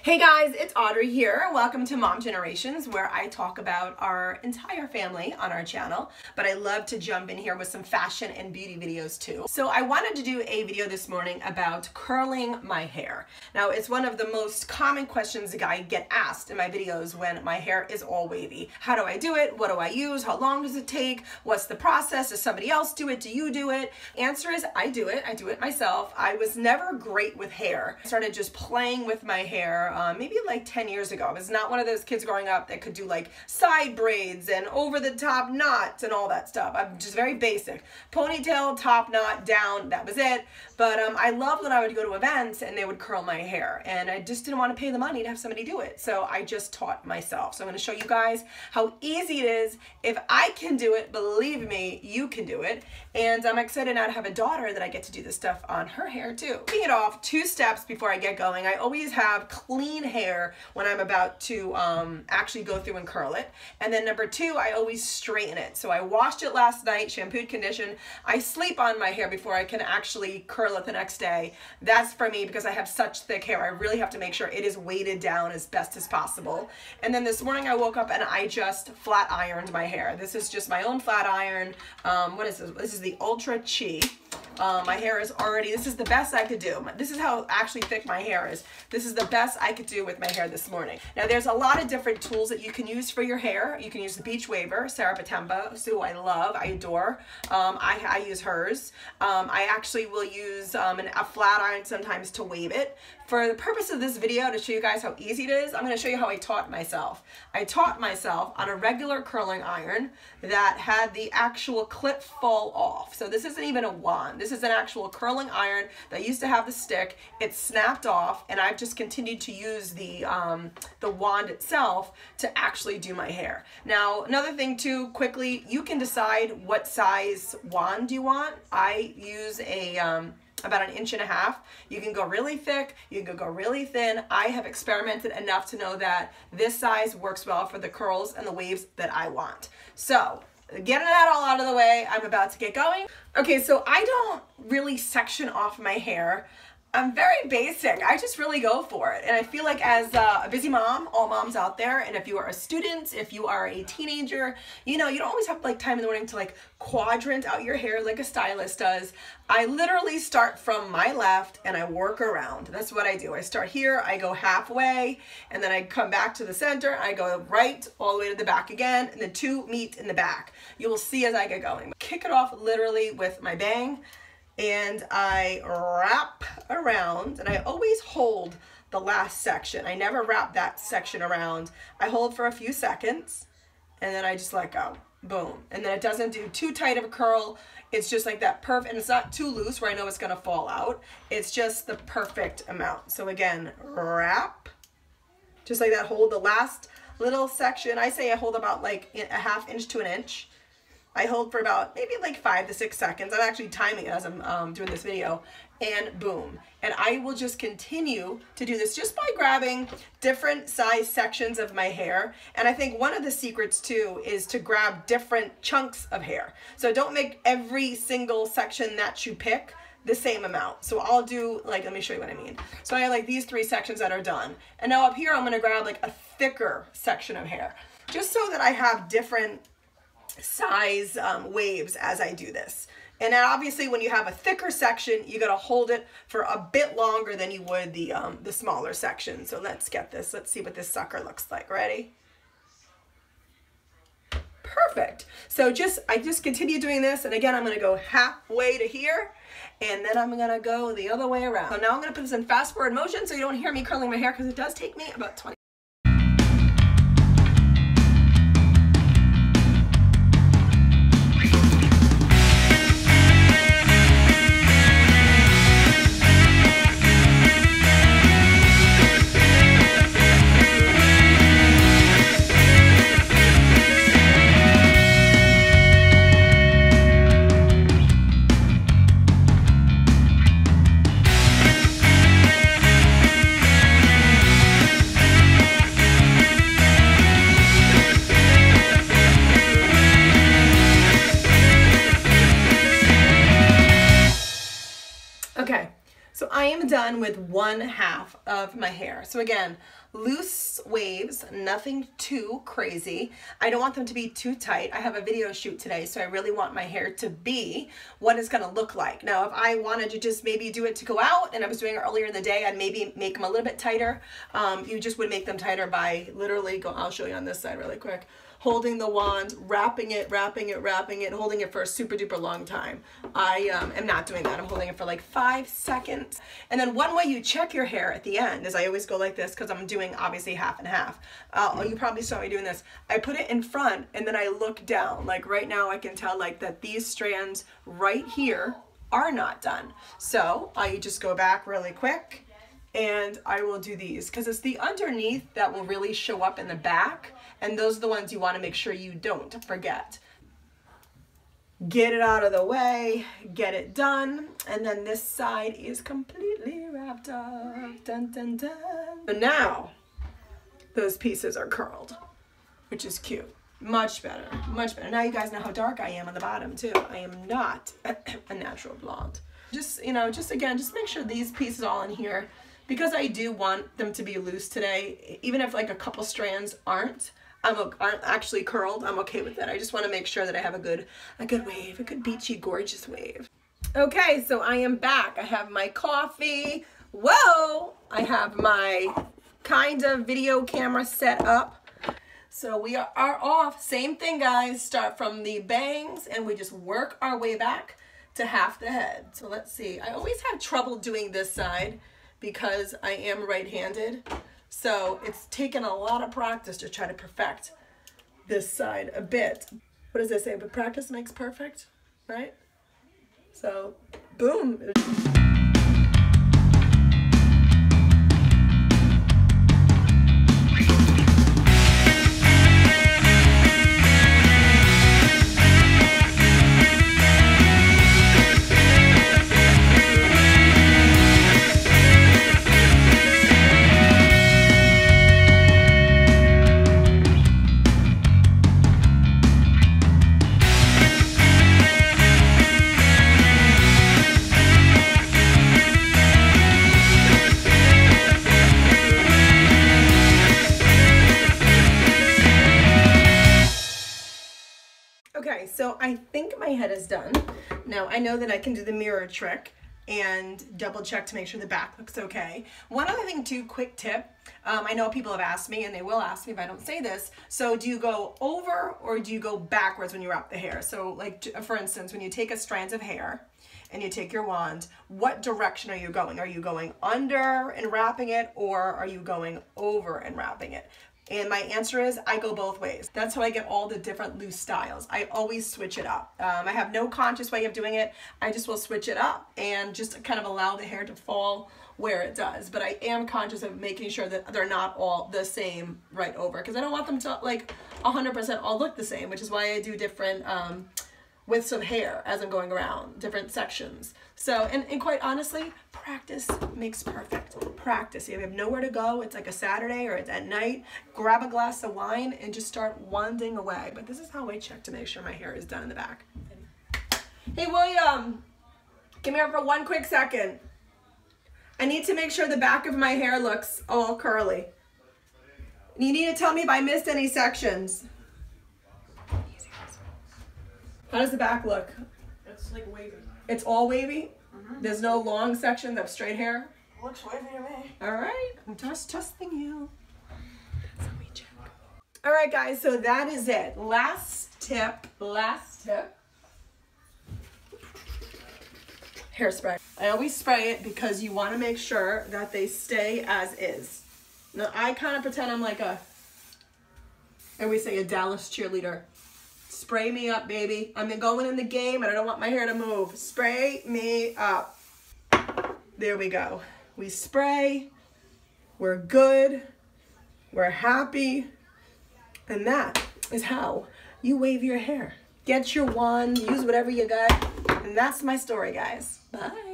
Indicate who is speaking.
Speaker 1: Hey guys, it's Audrey here. Welcome to Mom Generations, where I talk about our entire family on our channel, but I love to jump in here with some fashion and beauty videos too. So I wanted to do a video this morning about curling my hair. Now, it's one of the most common questions that I get asked in my videos when my hair is all wavy. How do I do it? What do I use? How long does it take? What's the process? Does somebody else do it? Do you do it? Answer is I do it. I do it myself. I was never great with hair. I started just playing with my hair maybe like 10 years ago. I was not one of those kids growing up that could do like side braids and over the top knots and all that stuff. I'm just very basic. Ponytail, top knot, down, that was it. But I loved when I would go to events and they would curl my hair, and I just didn't want to pay the money to have somebody do it. So I just taught myself. So I'm going to show you guys how easy it is. If I can do it, believe me, you can do it. And I'm excited now to have a daughter that I get to do this stuff on her hair too. Kicking it off, 2 steps before I get going. I always have clean hair when I'm about to actually go through and curl it. And then number 2, I always straighten it. So I washed it last night, shampooed, conditioned. I sleep on my hair before I can actually curl it the next day. That's for me because I have such thick hair. I really have to make sure it is weighted down as best as possible. And then this morning I woke up and I just flat ironed my hair. This is just my own flat iron. What is this? This is the Ultra Chi. My hair is already, this is the best I could do. This is how actually thick my hair is. This is the best I could do with my hair this morning. Now there's a lot of different tools that you can use for your hair. You can use the Beach Waver, Sarah Patemba, who I love, I adore. I use hers. I actually will use a flat iron sometimes to wave it. For the purpose of this video, to show you guys how easy it is, I'm going to show you how I taught myself. I taught myself on a regular curling iron that had the actual clip fall off. So this isn't even a wand. This is an actual curling iron that used to have the stick. It snapped off, and I've just continued to use the wand itself to actually do my hair. Now, another thing too, quickly, you can decide what size wand you want. I use about 1.5 inches. You can go really thick, you can go really thin. I have experimented enough to know that this size works well for the curls and the waves that I want. So, getting that all out of the way, I'm about to get going. Okay, so I don't really section off my hair. I'm very basic. I just really go for it. And I feel like as a busy mom, all moms out there, and if you are a student, if you are a teenager, you know, you don't always have like time in the morning to like quadrant out your hair like a stylist does. I literally start from my left and I work around. That's what I do. I start here, I go halfway, and then I come back to the center, I go right all the way to the back again, and the 2 meet in the back. You will see as I get going. Kick it off literally with my bang. And I wrap around, and I always hold the last section. I never wrap that section around. I hold for a few seconds, and then I just let go. Boom. And then it doesn't do too tight of a curl. It's just like that perfect, and it's not too loose where I know it's going to fall out. It's just the perfect amount. So again, wrap, just like that. Hold the last little section. I say I hold about like 1/2 inch to 1 inch. I hold for about maybe like 5 to 6 seconds. I'm actually timing it as I'm doing this video, and boom. And I will just continue to do this just by grabbing different size sections of my hair. And I think one of the secrets too is to grab different chunks of hair. So don't make every single section that you pick the same amount. So I'll do like, let me show you what I mean. So I have like these 3 sections that are done. And now up here, I'm gonna grab like a thicker section of hair, just so that I have different size waves as I do this. And then obviously when you have a thicker section, you gotta hold it for a bit longer than you would the smaller section. So let's get this. Let's see what this sucker looks like. Ready? Perfect. So I just continue doing this, and again I'm gonna go halfway to here, and then I'm gonna go the other way around. So now I'm gonna put this in fast forward motion so you don't hear me curling my hair, because it does take me about 20 done with one half of my hair. So again, loose waves, nothing too crazy. I don't want them to be too tight. I have a video shoot today, so I really want my hair to be what it's gonna look like. Now, if I wanted to just maybe do it to go out, and I was doing it earlier in the day, I'd maybe make them a little bit tighter. You just would make them tighter by literally I'll show you on this side really quick. Holding the wand, wrapping it, holding it for a super duper long time. I am not doing that. I'm holding it for like 5 seconds. And then one way you check your hair at the end is I always go like this because I'm doing obviously half and half. You probably saw me doing this. I put it in front and then I look down. Like right now I can tell like that these strands right here are not done. So I just go back really quick and I will do these because it's the underneath that will really show up in the back. And those are the ones you want to make sure you don't forget. Get it out of the way, get it done, and then this side is completely wrapped up. Dun, dun, dun. So now, those pieces are curled, which is cute. Much better, much better. Now you guys know how dark I am on the bottom too. I am not a natural blonde. Just, you know, just make sure these pieces all in here, because I do want them to be loose today, even if like a couple strands aren't actually curled, I'm okay with that. I just want to make sure that I have a good wave, a good beachy, gorgeous wave. Okay, so I am back. I have my coffee. Whoa! I have my kind of video camera set up. So we are off. Same thing, guys. Start from the bangs and we just work our way back to half the head. So let's see. I always have trouble doing this side because I am right-handed. So it's taken a lot of practice to try to perfect this side a bit. What does they say? But practice makes perfect, right? So, boom. Okay, so I think my head is done. Now I know that I can do the mirror trick and double check to make sure the back looks okay. One other thing too, quick tip. I know people have asked me, and they will ask me if I don't say this. So do you go over or do you go backwards when you wrap the hair? So like for instance, when you take a strand of hair and you take your wand, what direction are you going? Are you going under and wrapping it, or are you going over and wrapping it? And my answer is I go both ways. That's how I get all the different loose styles. I always switch it up. I have no conscious way of doing it. I just will switch it up and just kind of allow the hair to fall where it does. But I am conscious of making sure that they're not all the same right over, because I don't want them to like 100% all look the same, which is why I do different widths of hair as I'm going around, different sections. So, and quite honestly, practice makes perfect. Practice. If you have nowhere to go, it's like a Saturday or it's at night, grab a glass of wine and just start wanding away. But this is how I check to make sure my hair is done in the back. Hey, William, come here for 1 quick second. I need to make sure the back of my hair looks all curly. You need to tell me if I missed any sections. How does the back look?
Speaker 2: It's like wavy.
Speaker 1: It's all wavy? There's no long section of straight hair?
Speaker 2: Looks wavy to me.
Speaker 1: All right, I'm just trusting you. Let me check. All right, guys, so that is it. Last tip. Hairspray. I always spray it because you want to make sure that they stay as is. Now, I kind of pretend I'm like I always say a Dallas cheerleader. Spray me up, baby. I'm going in the game and I don't want my hair to move. Spray me up. There we go. We spray. We're good. We're happy. And that is how you wave your hair. Get your wand, use whatever you got. And that's my story, guys. Bye.